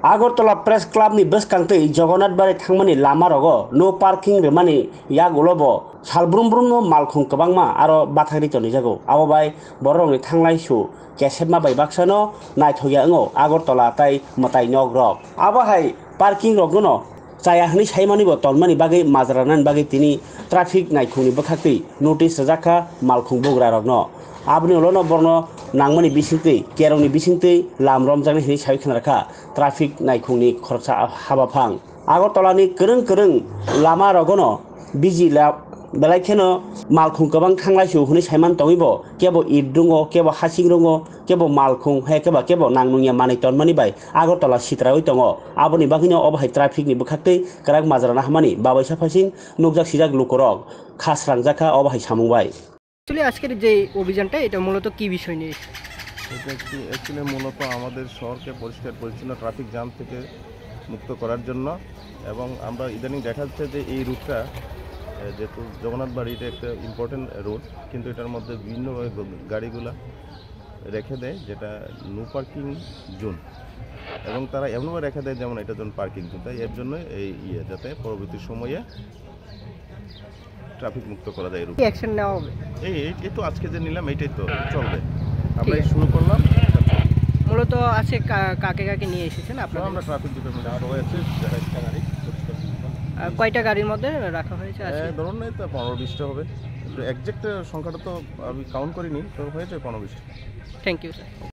Agartala press ক্লাবनि बसखांथै Jagannath बारि थांमानि लामा रग no parking रेमानि यागुलब सालब्रुमब्रुम no मालखुं गोबांमा आरो बाथारि तनि जागौ आवबाय बरंनि थांलाय सु केसेबमा बायबाक्सानो नायथया ओंगो আগরতলা ताइ मताइ नग्रक आबाहाय पार्किं रगनो जाया हनि साइमानिबो तनमानि बागै माजरानान बागै तिनि ट्राफिक नायखुंनि बखाखै नोटिस जाखा मालखुं बग्रा रगनो आबनि उलनो बरनो नांमानि बिसिंतै केरंनि बिसिंतै लाम रमजानि हनि साइ खोनारखा ट्राफिक नायखुंनि खरसा हाबाफां আগরতলাनि गोरों लामा रगनो बिजि बेलायखेनो मालखुं गोबां थांलाय सौहैनि साइमान तङिबो केबो इट दङ केबो हासिं दङ केबो मालखुं हे केबो नांनुंया मानै तनमानि बाय আগরতলা सित्रावै दङ आबनि बागिनो अबहाय ट्राफिकनि बखाखै गराग माजराना हामानि बाबायसा फासिं नुकजाक सिजाक लुकरक खासरांजाखा अबहाय सामुंबाय। আসলে আজকের যে অভিযানটা এটা মূলত কি বিষয় নিয়ে? এটা অ্যাকচুয়ালি মূলত আমাদের শহরকে পরিষ্কার পরিচ্ছন্ন ট্রাফিক জ্যাম থেকে মুক্ত করার জন্য এবং আমরা ইদানিং দেখা যাচ্ছে যে এই রুটটা যেহেতু জগন্নাথ বাড়ি এটা একটা ইম্পর্টেন্ট রুট কিন্তু এটার মধ্যে বিভিন্নভাবে গাড়িগুলা রেখে দেয় যেটা নো পার্কিং জোন এবং তারা এমনভাবে রেখে দেয় যেমন এটা জন্য পার্কিং জোন তাই এর জন্য এই যাতে পরবর্তী সময়ে ট্রাফিক মুক্ত করা যায় রুট অ্যাকশন নেওয়া হবে। এই তো আজকে যে নিলাম এইটাই তো চলবে আমরা শুরু করলাম। মূলত আছে কাকে কাকে নিয়ে এসেছেন আপনারা? আমরা ট্রাফিক ডিপার্টমেন্ট আরও আছে গাড়ি কয়টা গাড়ির মধ্যে রাখা হয়েছে? ধরুন না তো 15-20টা হবে, একজ্যাক্ট সংখ্যাটা তো আমি কাউন্ট করিনি, তো হয়েছে 15-20টা। Thank you sir.